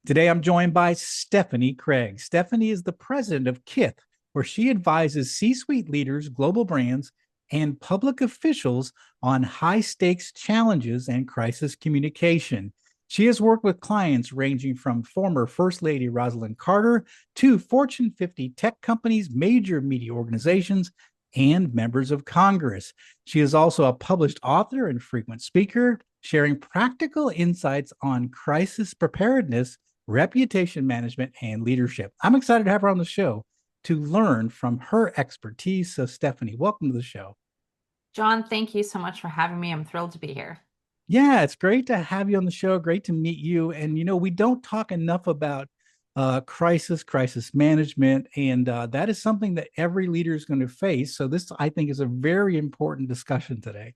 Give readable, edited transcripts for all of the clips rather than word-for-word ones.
Today, I'm joined by Stephanie Craig. Stephanie is the president of Kith, where she advises C suite leaders, global brands, and public officials on high stakes challenges and crisis communication. She has worked with clients ranging from former First Lady Rosalind Carter to Fortune 50 tech companies, major media organizations, and members of Congress. She is also a published author and frequent speaker, sharing practical insights on crisis preparedness, reputation management, and leadership. I'm excited to have her on the show to learn from her expertise. So, Stephanie, welcome to the show. John, thank you so much for having me. I'm thrilled to be here. Yeah, it's great to have you on the show. Great to meet you. And, we don't talk enough about crisis management. And that is something that every leader is going to face. So, this, I think, is a very important discussion today.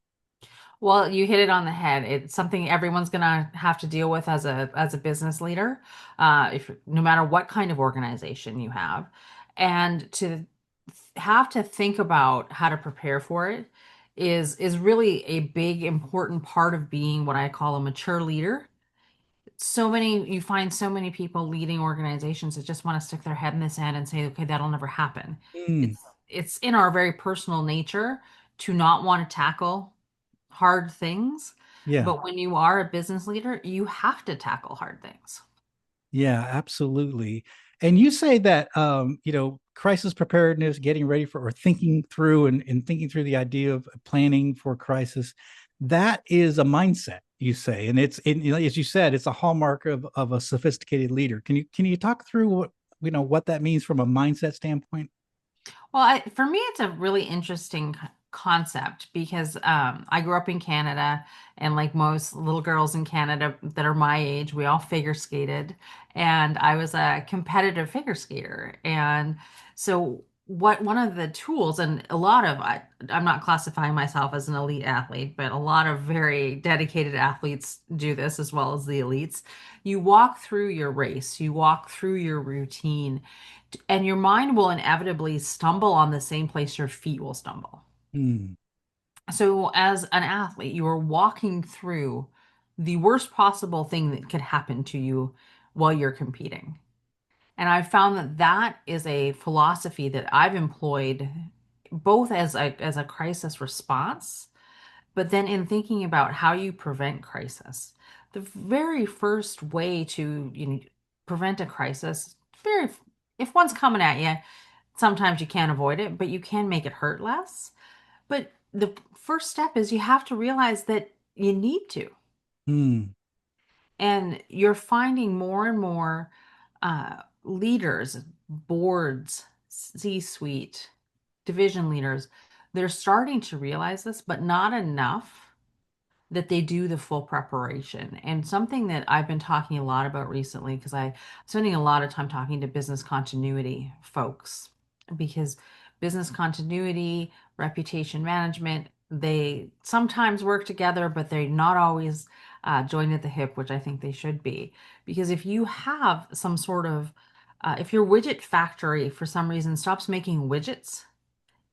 Well, you hit it on the head. It's something everyone's going to have to deal with as a business leader, if no matter what kind of organization you have, and to have to think about how to prepare for it is really a big important part of being what I call a mature leader. You find so many people leading organizations that just want to stick their head in the sand and say, okay, that'll never happen. Mm, It's in our very personal nature to not want to tackle hard things. yeah. But when you are a business leader, you have to tackle hard things. Yeah, absolutely. And you say that crisis preparedness, getting ready for or thinking through and thinking through the idea of planning for crisis, that is a mindset, you say. And as you said, it's a hallmark of a sophisticated leader. Can you talk through what that means from a mindset standpoint? Well, for me, it's a really interesting concept because I grew up in Canada, and like most little girls in Canada that are my age, we all figure skated, and I was a competitive figure skater. And so, what one of the tools, and I'm not classifying myself as an elite athlete, but a lot of very dedicated athletes do this as well as the elites. You walk through your race, you walk through your routine and your mind will inevitably stumble on the same place your feet will stumble. Hmm. So, as an athlete, you are walking through the worst possible thing that could happen to you while you're competing. And I've found that that is a philosophy that I've employed both as a crisis response, but then in thinking about how you prevent crisis. The very first way to prevent a crisis, very if one's coming at you, sometimes you can't avoid it, but you can make it hurt less. But the first step is you have to realize that you need to. Hmm. And you're finding more and more leaders, boards, C-suite, division leaders, they're starting to realize this, but not enough that they do the full preparation. And something that I've been talking a lot about recently, because I'm spending a lot of time talking to business continuity folks, because business continuity, reputation management, they sometimes work together, but they're not always joined at the hip, which I think they should be. Because if you have some sort of, if your widget factory for some reason stops making widgets,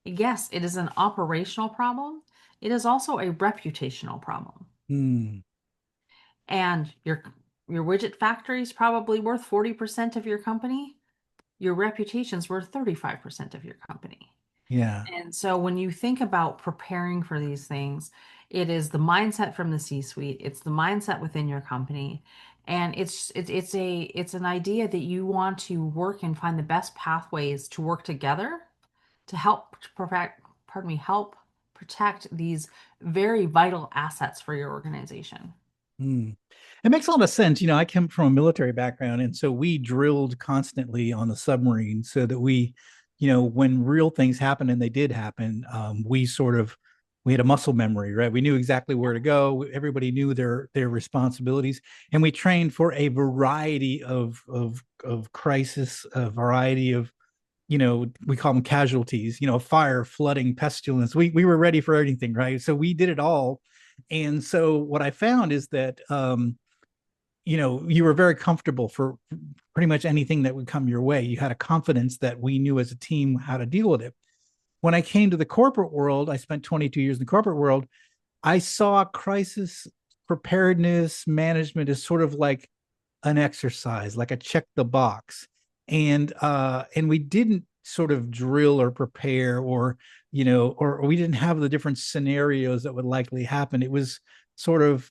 yes, it is an operational problem. It is also a reputational problem. Hmm. And your widget factory is probably worth 40% of your company. Your reputation's worth 35% of your company. Yeah. And so when you think about preparing for these things, it is the mindset from the C-suite, it's the mindset within your company, and it's an idea that you want to work and find the best pathways to work together to help protect, pardon me, help protect these very vital assets for your organization. Hmm. It makes a lot of sense. I come from a military background, and so we drilled constantly on the submarine so that when real things happen, and they did happen, we had a muscle memory, right? We knew exactly where to go. Everybody knew their responsibilities, and we trained for a variety of crisis, a variety of we call them casualties, fire, flooding, pestilence. We were ready for anything, right? So we did it all. And so what I found is that you were very comfortable for pretty much anything that would come your way. You had a confidence that we knew as a team how to deal with it. When I came to the corporate world, I spent 22 years in the corporate world. I saw crisis preparedness management as sort of like an exercise, like a check the box. And we didn't sort of drill or prepare, or or we didn't have the different scenarios that would likely happen. It was sort of,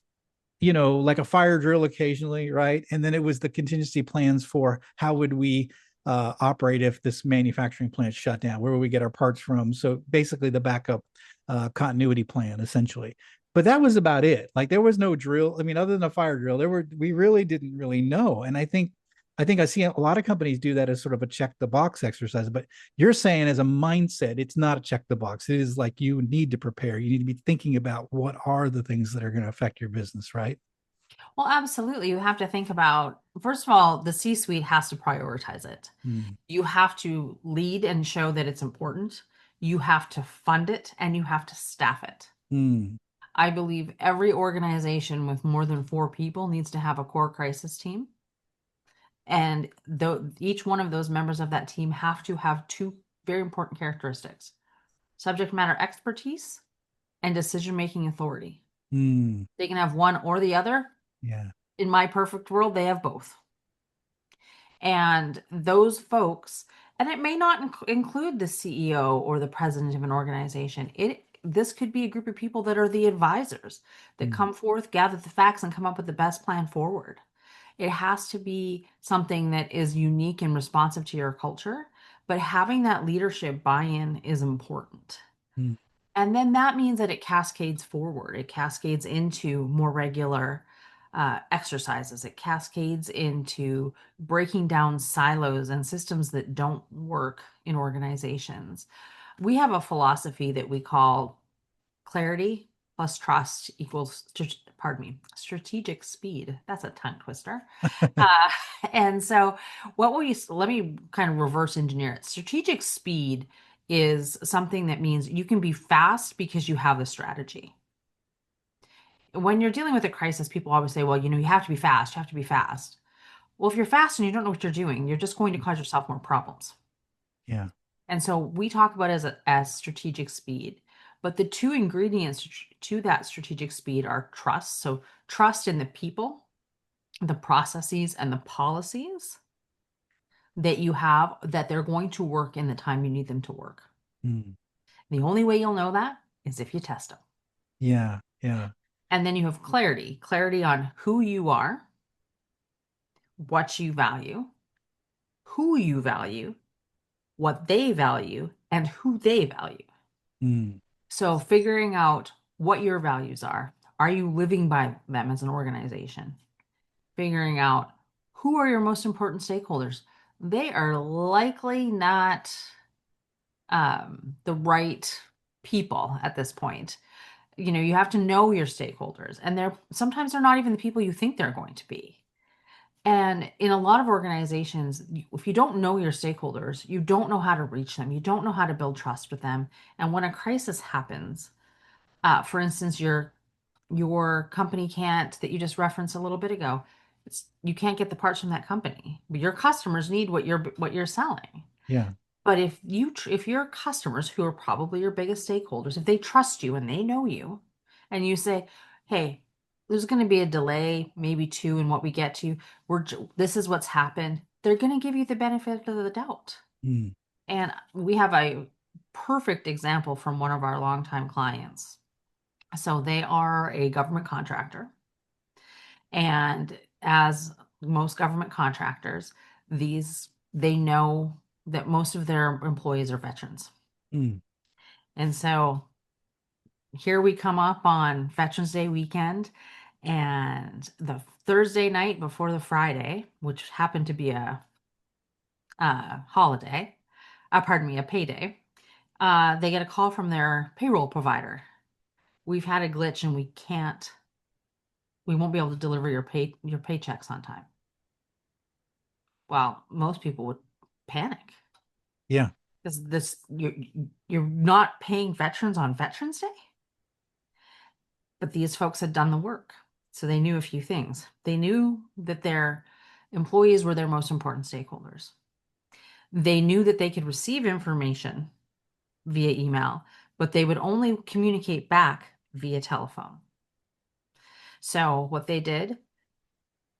like a fire drill occasionally, right? And then it was the contingency plans for how would we operate if this manufacturing plant shut down? Where would we get our parts from? So basically, the backup continuity plan, essentially. But that was about it. Like there was no drill. I mean, other than a fire drill, we really didn't really know. And I think I see a lot of companies do that as sort of a check the box exercise. But you're saying as a mindset, it's not a check the box. It is like you need to prepare. You need to be thinking about what are the things that are going to affect your business, right? Well, absolutely. You have to think about, first of all, the C-suite has to prioritize it. Mm, You have to lead and show that it's important. You have to fund it and you have to staff it. mm, I believe every organization with more than 4 people needs to have a core crisis team. And each one of those members of that team have to have two very important characteristics: subject matter expertise and decision-making authority. mm, They can have one or the other. yeah. In my perfect world, they have both. And those folks, and it may not include the CEO or the president of an organization. This could be a group of people that are the advisors that Mm, come forth, gather the facts, and come up with the best plan forward. It has to be something that is unique and responsive to your culture, but having that leadership buy-in is important. mm, And then that means that it cascades forward. It cascades into more regular exercises. It cascades into breaking down silos and systems that don't work in organizations. We have a philosophy that we call clarity plus trust equals, pardon me, strategic speed. That's a tongue twister. Uh, and so, let me kind of reverse engineer it. Strategic speed is something that means you can be fast because you have the strategy. When you're dealing with a crisis, people always say, well, you have to be fast, you have to be fast. Well, if you're fast and you don't know what you're doing, you're just going to cause yourself more problems. yeah. And so we talk about it as strategic speed. But the two ingredients to that strategic speed are trust. So trust in the people, the processes, and the policies that you have, that they're going to work in the time you need them to work. Mm, The only way you'll know that is if you test them. yeah. Yeah. And then you have clarity on who you are, what you value, who you value, what they value, and who they value. Mm, So figuring out what your values are. Are you living by them as an organization? Figuring out who are your most important stakeholders. They are likely not the right people at this point. You have to know your stakeholders, and they're not even the people you think they're going to be. And in a lot of organizations, if you don't know your stakeholders, you don't know how to reach them, you don't know how to build trust with them. And when a crisis happens, for instance, your company can't, that you just referenced a little bit ago, you can't get the parts from that company, but your customers need what you're selling. yeah. But if your customers, who are probably your biggest stakeholders, if they trust you and they know you, and you say, "Hey, there's going to be a delay, maybe two, in what we get to. This is what's happened." They're going to give you the benefit of the doubt. Mm, And we have a perfect example from one of our longtime clients. So they are a government contractor, and as most government contractors, they know that most of their employees are veterans. mm, And so here we come up on Veterans Day weekend, and the Thursday night before the Friday, which happened to be a holiday, pardon me, a payday, they get a call from their payroll provider. We've had a glitch and we won't be able to deliver your paychecks on time. Well, most people would panic yeah. because you're not paying veterans on Veterans Day. But these folks had done the work. So they knew a few things. They knew that their employees were their most important stakeholders. They knew that they could receive information via email, but they would only communicate back via telephone. So what they did,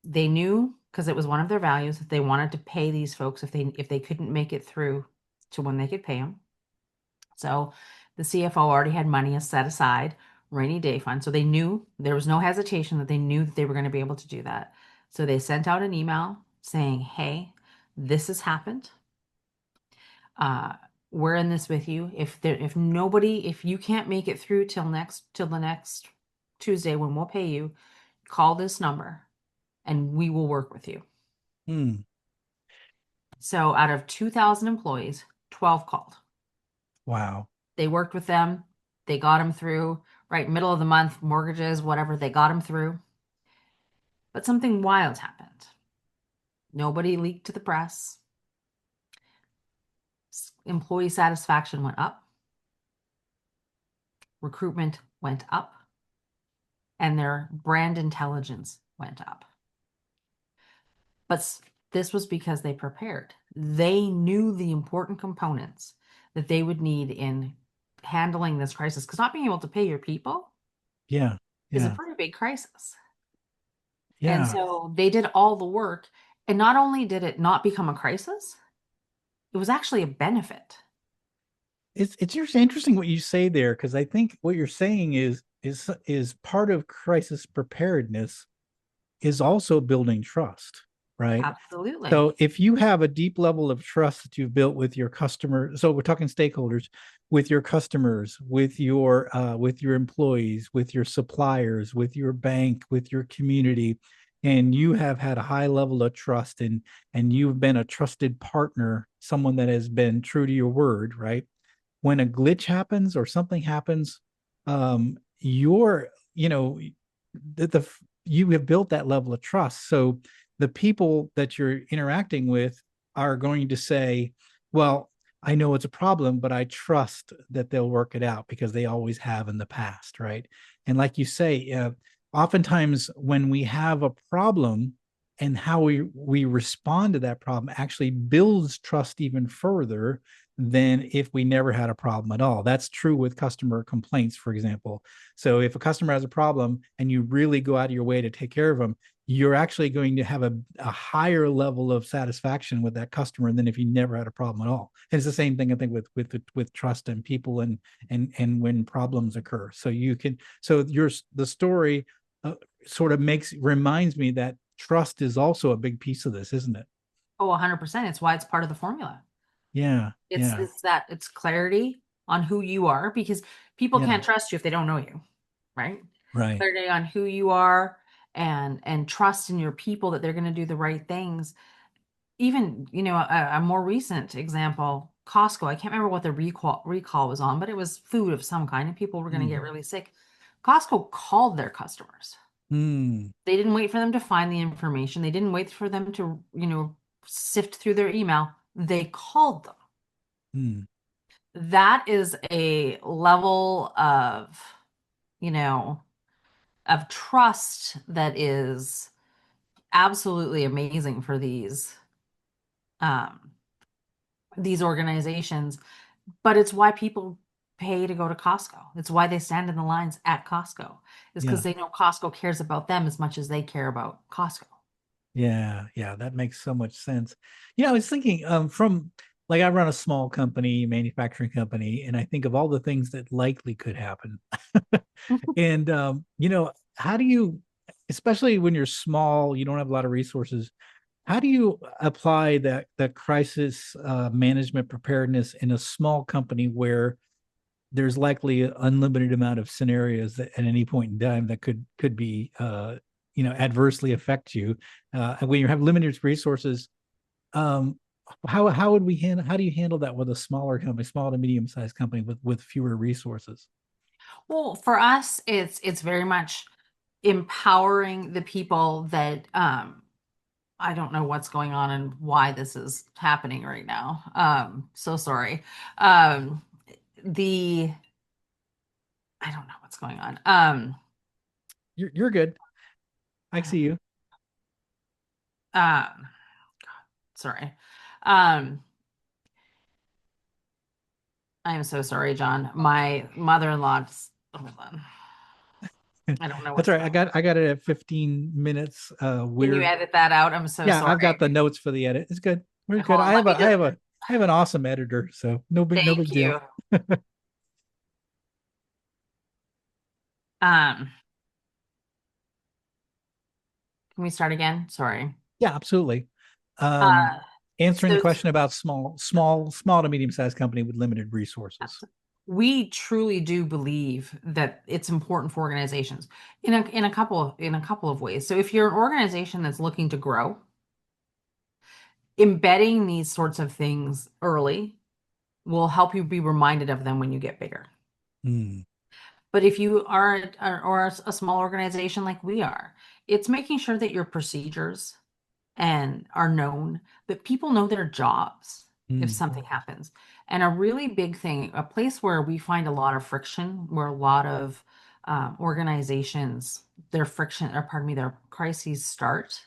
they knew because it was one of their values that they wanted to pay these folks if they couldn't make it through to when they could pay them. So the CFO already had money set aside, rainy day fund. So they knew there was no hesitation that they knew that they were going to be able to do that. So they sent out an email saying, "Hey, this has happened. Uh, we're in this with you. If you can't make it through till the next Tuesday when we'll pay you, call this number and we will work with you." Hmm. So out of 2,000 employees, 12 called. Wow. They worked with them. They got them through, right? Middle of the month, mortgages, whatever, they got them through. But something wild happened. Nobody leaked to the press. Employee satisfaction went up. Recruitment went up. And their brand intelligence went up. But this was because they prepared. They knew the important components that they would need in handling this crisis. Because not being able to pay your people Yeah. is a Yeah. pretty big crisis. And Yeah. so they did all the work. And not only did it not become a crisis, it was actually a benefit. It's just interesting what you say there, because I think what you're saying is part of crisis preparedness is also building trust, right? Absolutely. So if you have a deep level of trust that you've built with your customer, so we're talking stakeholders, with your customers, with your employees, with your suppliers, with your bank, with your community, and you have had a high level of trust, and you've been a trusted partner, someone that has been true to your word, right? When a glitch happens or something happens, you're, the you have built that level of trust. So the people that you're interacting with are going to say, well, I know it's a problem, but I trust that they'll work it out because they always have in the past, right? And like you say, oftentimes when we have a problem and how we respond to that problem actually builds trust even further than if we never had a problem at all. That's true with customer complaints, for example. So if a customer has a problem and you really go out of your way to take care of them, you're actually going to have a higher level of satisfaction with that customer than if you never had a problem at all. And it's the same thing I think with trust and people and when problems occur. So you can the story sort of reminds me that trust is also a big piece of this, isn't it? Oh, 100%. It's why it's part of the formula. Yeah, It's yeah, it's that it's clarity on who you are because people yeah, can't trust you if they don't know you, right? right. Clarity on who you are and trust in your people that they're going to do the right things. Even, a more recent example, Costco. I can't remember what the recall was on, but it was food of some kind and people were going to get Mm. really sick. Costco called their customers. Mm. They didn't wait for them to find the information. They didn't wait for them to, sift through their email. They called them. Mm. That is a level you know, of trust that is absolutely amazing for um these organizations, but it's why people pay to go to Costco. It's why they stand in the lines at Costco. Is because Yeah. they know Costco cares about them as much as they care about Costco. Yeah, yeah, that makes so much sense. I was thinking from like I run a small company, manufacturing company, and I think of all the things that likely could happen. And how do you, especially when you're small, you don't have a lot of resources, how do you apply that crisis management preparedness in a small company where there's likely an unlimited amount of scenarios that at any point in time that could be adversely affect you and when you have limited resources, um how would we handle how do you handle that with a smaller company, small to medium sized company with fewer resources? Well, for us, it's very much empowering the people that I don't know what's going on and why this is happening right now. So sorry. Um, the I don't know what's going on. You're good. I see you. Um, sorry. Um, I am so sorry, John. My mother-in-law hold on. I don't know That's what's right. going on. I got it at 15 minutes. Can you edit that out? I'm so Yeah, I've got sorry. the notes for the edit. It's good. We're good. Hold on, let me just I have an awesome editor, so no big thank deal. you. Um, can we start again? Sorry. Yeah, absolutely. Um, Uh, answering the so question about small to medium sized company with limited resources. we truly do believe that it's important for organizations in a couple of ways. So if you're an organization that's looking to grow, embedding these sorts of things early will help you be reminded of them when you get bigger. Hmm. But if you or a small organization like we are, it's making sure that your procedures and are known, that people know their jobs if Hmm. something happens. And a really big thing, a place where we find a lot of friction, where a lot of organizations, their friction, or pardon me, their crises start,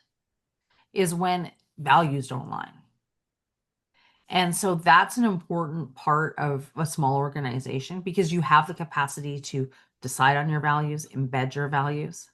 is when values don't align. And so that's an important part of a small organization because you have the capacity to decide on your values, embed your values.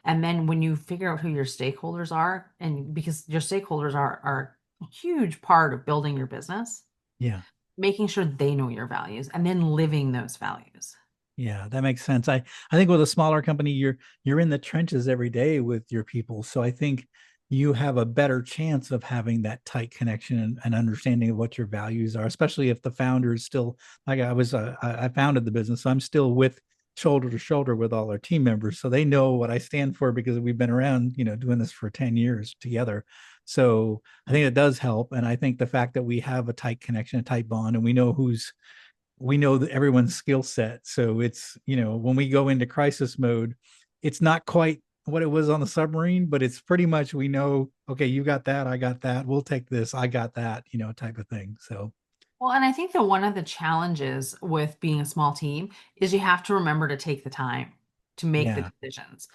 And then when you figure out who your stakeholders are, and because your stakeholders are a huge part of building your business, Yeah. making sure they know your values and then living those values. Yeah, that makes sense. I think with a smaller company, you're in the trenches every day with your people. So I think you have a better chance of having that tight connection and understanding of what your values are, especially if the founder is still like I founded the business. So I'm still with shoulder to shoulder with all our team members. So they know what I stand for because we've been around, doing this for 10 years together. So I think it does help. And I think the fact that we have a tight connection, a tight bond, and we know that everyone's skill set. So it's, when we go into crisis mode, it's not quite what it was on the submarine, but it's pretty much we know, okay, you got that, I got that, we'll take this, I got that, type of thing. So Well, and I think that one of the challenges with being a small team is you have to remember to take the time to make the yeah. decisions.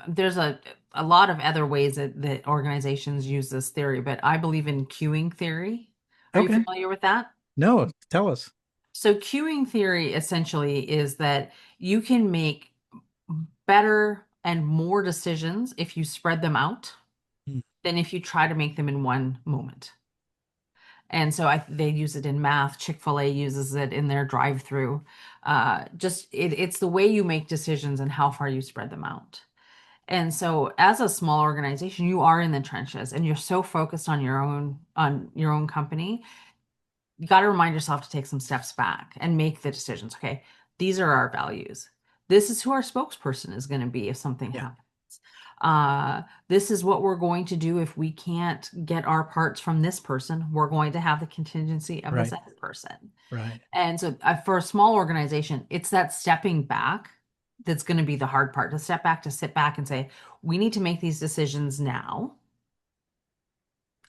There's a lot of other ways that organizations use this theory, but I believe in queuing theory. Are you Okay. familiar with that? No, tell us. So queuing theory essentially is that you can make better and more decisions if you spread them out Hmm. than if you try to make them in one moment. And so they use it in math. Chick-fil-A uses it in their drive-through. It's the way you make decisions and how far you spread them out. And so as a small organization, you are in the trenches and you're so focused on your own company. You got to remind yourself to take some steps back and make the decisions. Okay, these are our values. This is who our spokesperson is going to be if something Yeah. happens. This is what we're going to do if we can't get our parts from this person. We're going to have the contingency of this Right. other person. Right. And so, for a small organization, it's that stepping back that's going to be the hard part to step back, to sit back and say, we need to make these decisions now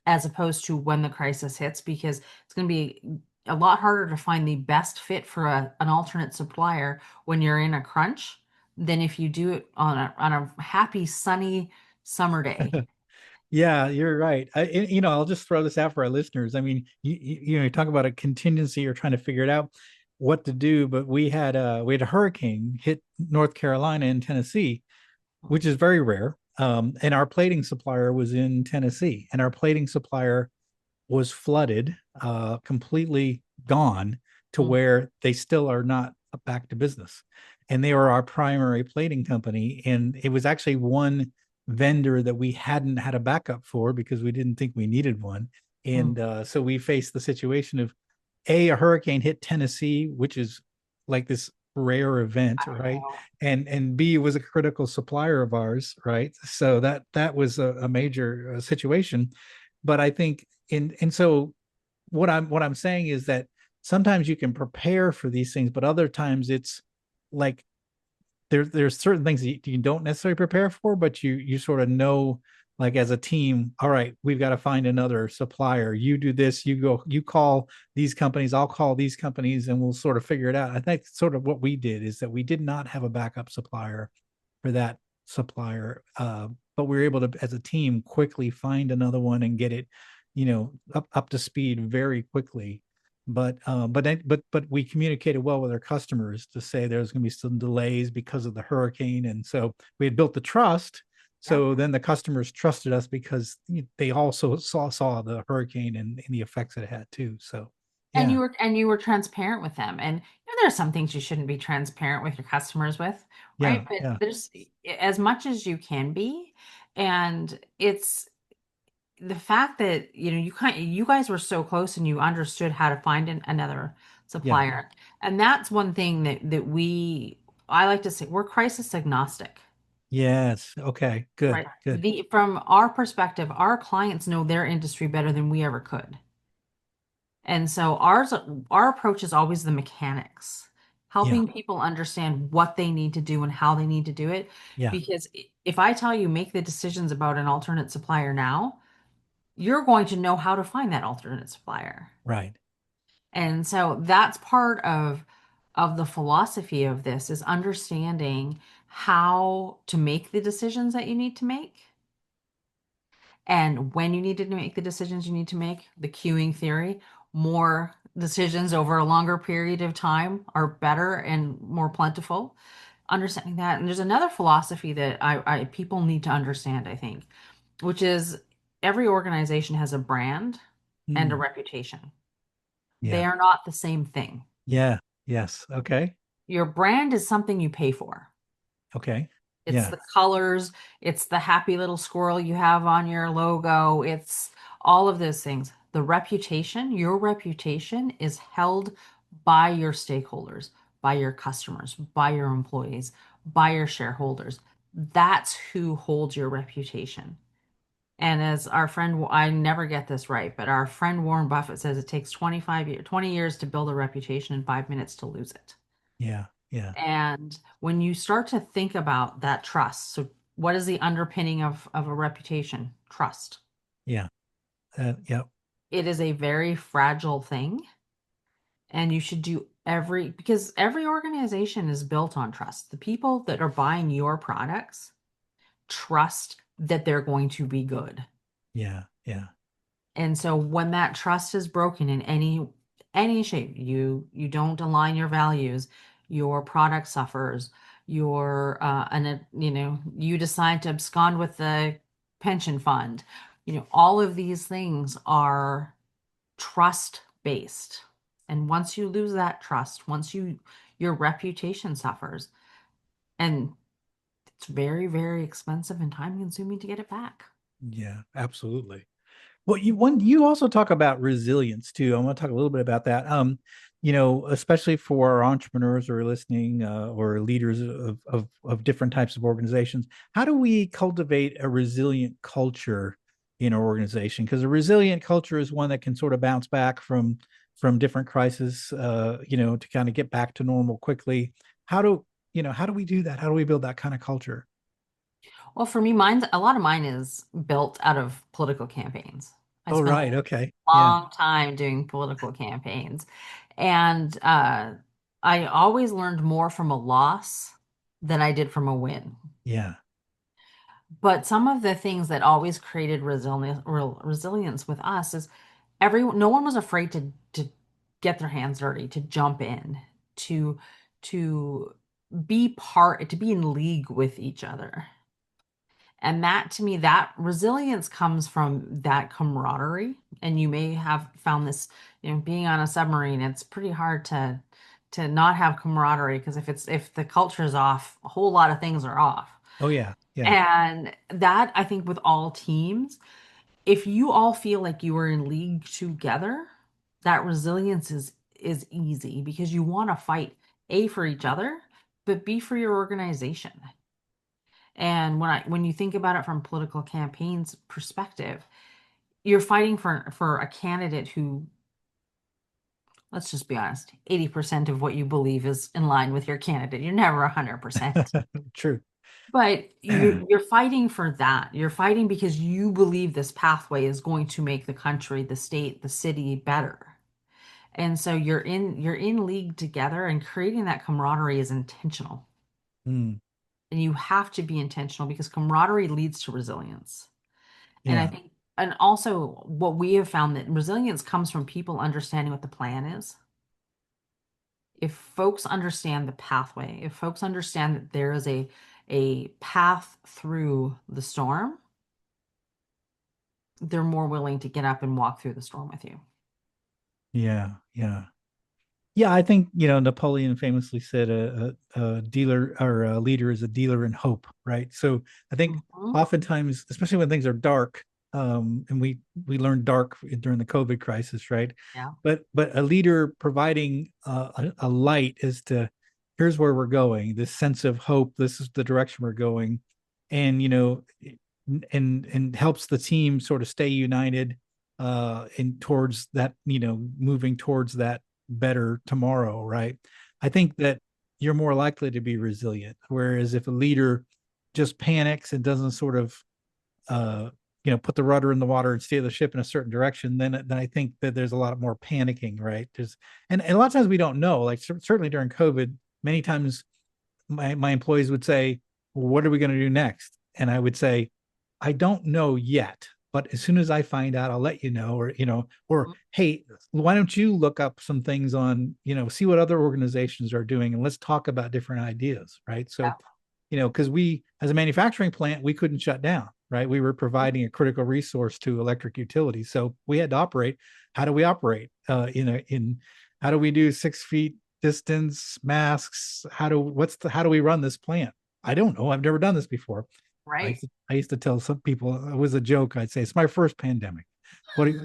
as opposed to when the crisis hits, because it's going to be a lot harder to find the best fit for an alternate supplier when you're in a crunch than if you do it on a happy, sunny summer day. Yeah, you're right. I'll just throw this out for our listeners. I mean, you talk about a contingency, you're trying to figure it out what to do, but we had a hurricane hit North Carolina and Tennessee, which is very rare. And our plating supplier was in Tennessee, and our plating supplier was flooded, completely gone to Mm, where they still are not back to business. And they were our primary plating company. And it was actually one vendor that we hadn't had a backup for because we didn't think we needed one. mm. And so we faced the situation of a hurricane hit Tennessee, which is like this rare event, I right? know. And B was a critical supplier of ours, right? So that was a major situation. But I think and so what I'm saying is that sometimes you can prepare for these things, but other times it's like there's certain things that you don't necessarily prepare for, but you sort of know, like as a team, all right, we've got to find another supplier. You do this, you call these companies, I'll call these companies, and we'll sort of figure it out. I think sort of what we did is that we did not have a backup supplier for that supplier, but we were able to, as a team, quickly find another one and get it, up to speed very quickly. but we communicated well with our customers to say there's going to be some delays because of the hurricane, and so we had built the trust. Yep. So then the customers trusted us because they also saw the hurricane and the effects it had too. So yeah, And you were transparent with them. And there are some things you shouldn't be transparent with your customers with, yeah, right? But yeah, there's as much as you can be. And it's the fact that, you guys were so close and you understood how to find another yeah. supplier. And that's one thing I like to say, we're crisis agnostic. Yes. Okay. Good. Right. Good. From our perspective, our clients know their industry better than we ever could. And so our approach is always the mechanics, Yeah. helping people understand what they need to do and how they need to do it. Yeah. Because if I tell you make the decisions about an alternate supplier now, you're going to know how to find that alternate supplier. Right. And so that's part of the philosophy of this is understanding how to make the decisions that you need to make. And when you need to make the decisions you need to make, the queuing theory, more decisions over a longer period of time are better and more plentiful. Understanding that. And there's another philosophy that people need to understand, I think, which is every organization has a brand and a Hmm. reputation. They Yeah. are not the same thing. Yeah. Yes. Okay. Your brand is something you pay for. Okay. It's Yeah. the colors, it's the happy little squirrel you have on your logo, it's all of those things. Your reputation is held by your stakeholders, by your customers, by your employees, by your shareholders. That's who holds your reputation. And as our friend, I never get this right, but our friend Warren Buffett says it takes 20 years to build a reputation and 5 minutes to lose it. Yeah. Yeah. And when you start to think about that trust, so what is the underpinning of a reputation? Trust. Yeah. Yeah. It is a very fragile thing, and you should do because every organization is built on trust. The people that are buying your products trust that they're going to be good. Yeah. Yeah. And so when that trust is broken in any shape, you don't align your values, your product suffers, you decide to abscond with the pension fund. All of these things are trust based. And once you lose that trust, your reputation suffers. And it's very, very expensive and time consuming to get it back. Yeah. Absolutely. Well, you also talk about resilience too. I want to talk a little bit about that. Especially for our entrepreneurs who are listening, or leaders of different types of organizations. How do we cultivate a resilient culture in our organization? Because a resilient culture is one that can sort of bounce back from different crises, to kind of get back to normal quickly. How do we do that? How do we build that kind of culture? Well, for me, a lot of mine is built out of political campaigns. I Oh, spent a right. Okay. Yeah. long time doing political campaigns, and I always learned more from a loss than I did from a win. Yeah. But some of the things that always created resilience with us is no one was afraid to get their hands dirty, to jump in, to to to be in league with each other. And that to me, that resilience comes from that camaraderie. And you may have found this, being on a submarine, it's pretty hard to not have camaraderie because if the culture is off, a whole lot of things are off. Oh, yeah. Yeah. And that I think with all teams, if you all feel like you are in league together, that resilience is easy because you want to fight A for each other, but B for your organization. And when you think about it from political campaigns perspective, you're fighting for a candidate who, let's just be honest, 80% of what you believe is in line with your candidate. You're never 100%. True. But you're fighting for that. You're fighting because you believe this pathway is going to make the country, the state, the city better. And so you're in league together and creating that camaraderie is intentional. Mm, And you have to be intentional because camaraderie leads to resilience. And I yeah. think And also, what we have found that resilience comes from people understanding what the plan is. If folks understand the pathway, if folks understand that there is a path through the storm, they're more willing to get up and walk through the storm with you. Yeah, yeah. Yeah, I think, Napoleon famously said a dealer or a leader is a dealer in hope, right? So I think Mhm. oftentimes, especially when things are dark, and we learned dark during the COVID crisis, right? Yeah. But a leader providing a light as to here's where we're going, this sense of hope, this is the direction we're going, and and helps the team sort of stay united and towards that, moving towards that better tomorrow, right? I think that you're more likely to be resilient. Whereas if a leader just panics and doesn't sort of, uh, put the rudder in the water and steer the ship in a certain direction, then I think that there's a lot more panicking, right? And a lot of times we don't know. Like certainly during COVID, many times my employees would say, well, what are we going to do next? And I would say, I don't know yet, but as soon as I find out, I'll let you know. Or, or hey, why don't you look up some things on, see what other organizations are doing and let's talk about different ideas, right? So, because we, as a manufacturing plant, we couldn't shut down, right? We were providing a critical resource to electric utilities. So we had to operate. How do we operate? How do we do 6 feet distance, masks? How do we run this plant? I don't know. I've never done this before. Right. I used to tell some people it was a joke. I'd say it's my first pandemic. What do you,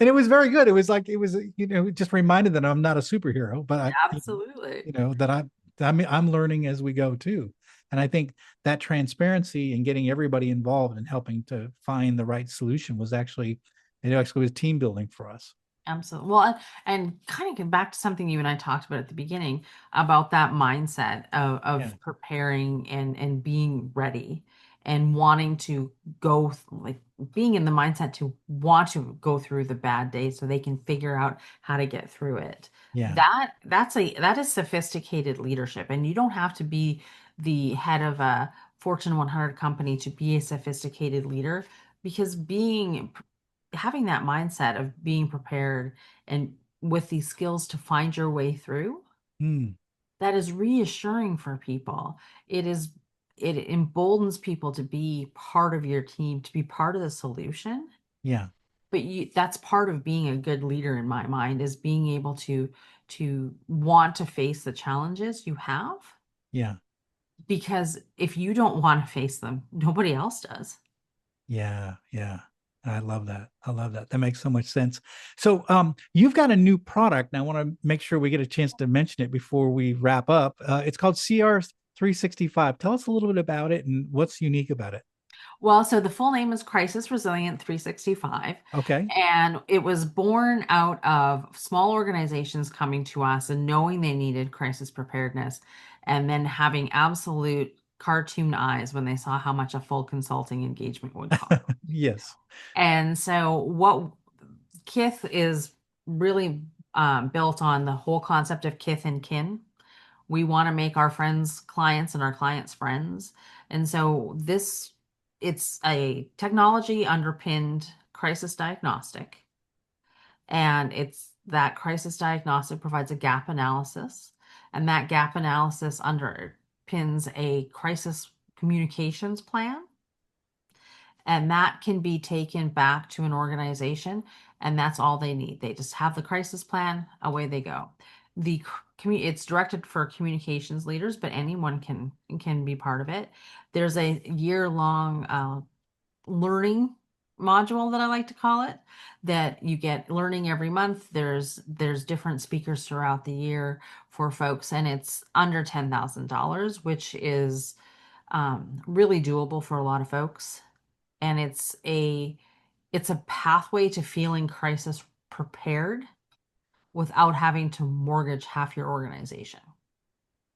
and it was very good. It was like it was, it just reminded that I'm not a superhero, but Absolutely. that I'm learning as we go too. And I think that transparency and getting everybody involved and helping to find the right solution was actually, it actually was team building for us. Absolutely. Well, and kind of get back to something you and I talked about at the beginning about that mindset Yeah. of preparing and being ready and wanting to like being in the mindset to want to go through the bad days so they can figure out how to get through it. Yeah. That is sophisticated leadership, and you don't have to be the head of a Fortune 100 company to be a sophisticated leader because being having that mindset of being prepared and with these skills to find your way through, Mm, that is reassuring for people. It emboldens people to be part of your team, to be part of the solution. yeah. But that's part of being a good leader in my mind is being able to want to face the challenges you have Yeah. because if you don't want to face them, nobody else does. Yeah, yeah. I love that. I love that. That makes so much sense. So, you've got a new product, and I want to make sure we get a chance to mention it before we wrap up. It's called CR 365. Tell us a little bit about it and what's unique about it. Well, so the full name is Crisis Resilient 365, Okay. and it was born out of small organizations coming to us and knowing they needed crisis preparedness, and then having absolute cartoon eyes when they saw how much a full consulting engagement would cost. Yes. And so, what Kith is really built on the whole concept of kith and kin. We want to make our friends clients and our clients friends. And so it's a technology underpinned crisis diagnostic. And it's that crisis diagnostic provides a gap analysis. And that gap analysis underpins a crisis communications plan. And that can be taken back to an organization, and that's all they need. They just have the crisis plan, away they go. It's directed for communications leaders, but anyone can be part of it. There's a year-long learning module that I like to call it, that you get learning every month. There's different speakers throughout the year for folks, and it's under $10,000, which is really doable for a lot of folks. And it's a pathway to feeling crisis prepared without having to mortgage half your organization.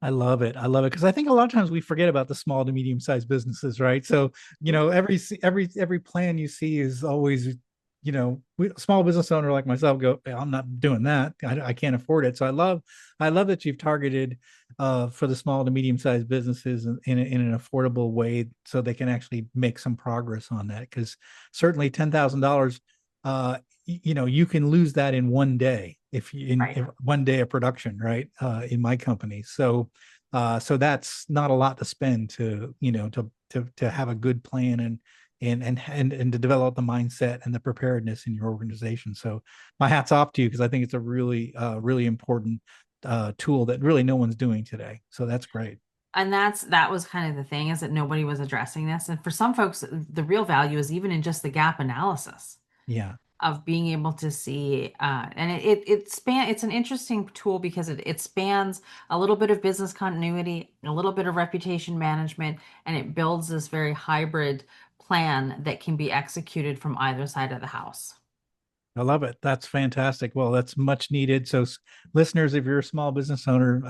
I love it. I love it because I think a lot of times we forget about the small to medium sized businesses, right? So, every plan you see is always, small business owner like myself go, I'm not doing that. I can't afford it. So I love that you've targeted for the small to medium sized businesses in an affordable way so they can actually make some progress on that. Because certainly $10,000, you can lose that in one day Right. if one day of production, right? In my company. So that's not a lot to spend to have a good plan and to develop the mindset and the preparedness in your organization. So my hat's off to you because I think it's a really important tool that really no one's doing today. So that's great. And that was kind of the thing, is that nobody was addressing this. And for some folks, the real value is even in just the gap analysis Yeah. of being able to see, and it's an interesting tool because it spans a little bit of business continuity, a little bit of reputation management, and it builds this very hybrid plan that can be executed from either side of the house. I love it. That's fantastic. Well, that's much needed. So, listeners, if you're a small business owner,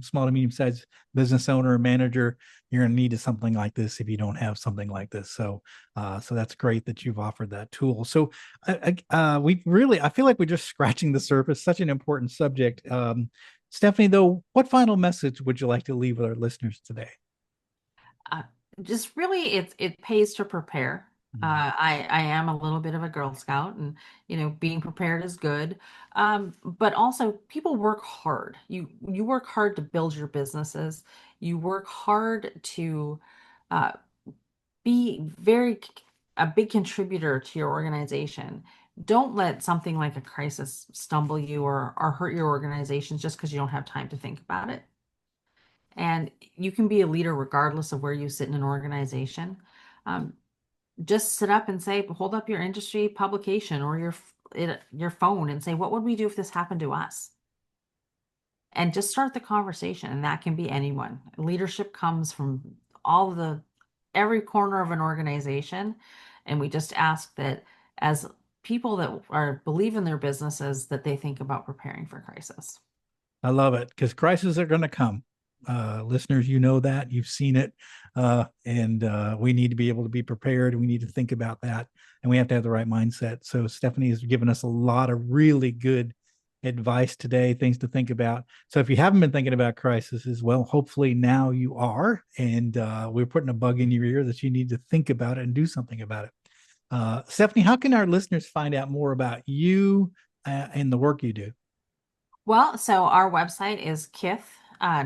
small to medium sized business owner or manager, you're going to need something like this if you don't have something like this. So that's great that you've offered that tool. So, I feel like we're just scratching the surface. Such an important subject. Stephanie, though, what final message would you like to leave with our listeners today? Uh, just really, it pays to prepare. Mm. I am a little bit of a Girl Scout, and being prepared is good. But also, people work hard. You work hard to build your businesses. You work hard to uh, be a big contributor to your organization. Don't let something like a crisis stumble you or hurt your organizations just because you don't have time to think about it. And you can be a leader regardless of where you sit in an organization. Um, just sit up and say, hold up your industry publication or your phone and say, what would we do if this happened to us? And just start the conversation. And that can be anyone. Leadership comes from every corner of an organization. And we just ask that as people that believe in their businesses, that they think about preparing for crisis. I love it because crises are going to come. Listeners, you know that you've seen it, and we need to be able to be prepared. We need to think about that, and we have to have the right mindset. So Stephanie has given us a lot of really good advice today, things to think about. So if you haven't been thinking about crises, well, hopefully now you are, and we're putting a bug in your ear that you need to think about it and do something about it. Stephanie, how can our listeners find out more about you and the work you do? Well, so our website is Kith,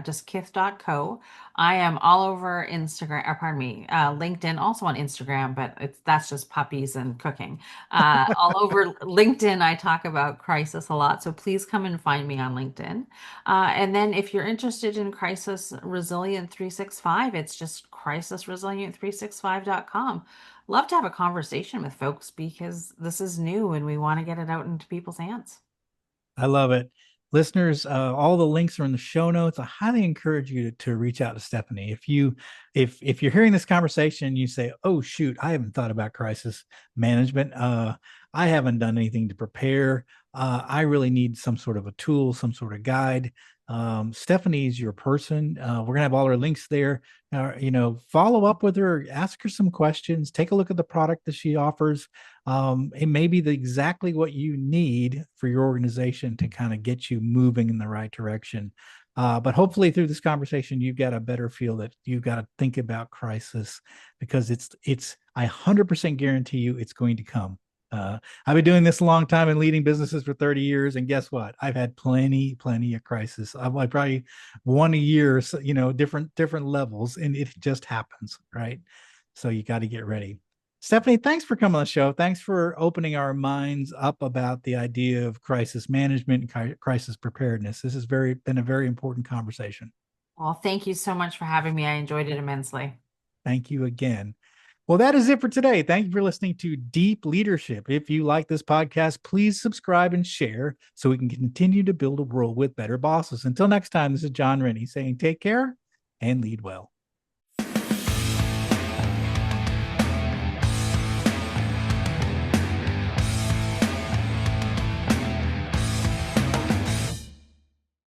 just kith.co. I am all over Instagram, or pardon me, LinkedIn, also on Instagram, but that's just puppies and cooking. All over LinkedIn, I talk about crisis a lot, so please come and find me on LinkedIn. And then if you're interested in Crisis Resilient 365, it's just crisisresilient365.com. Love to have a conversation with folks because this is new and we want to get it out into people's hands. I love it. Listeners, all the links are in the show notes. I highly encourage you to reach out to Stephanie. If you're hearing this conversation, you say, "Oh shoot, I haven't thought about crisis management. I haven't done anything to prepare. I really need some sort of a tool, some sort of guide." Stephanie's your person. We're gonna have all her links there. Follow up with her, ask her some questions, take a look at the product that she offers. It may be exactly what you need for your organization to kind of get you moving in the right direction. But hopefully through this conversation, you've got a better feel that you've got to think about crisis because I 100% guarantee you it's going to come. I've been doing this a long time and leading businesses for 30 years. And guess what? I've had plenty of crisis. I probably one a year, different levels, and it just happens, right? So you got to get ready. Stephanie, thanks for coming on the show. Thanks for opening our minds up about the idea of crisis management and crisis preparedness. This has been a very important conversation. Well, thank you so much for having me. I enjoyed it immensely. Thank you again. Well, that is it for today. Thank you for listening to Deep Leadership. If you like this podcast, please subscribe and share so we can continue to build a world with better bosses. Until next time, this is John Rennie saying take care and lead well.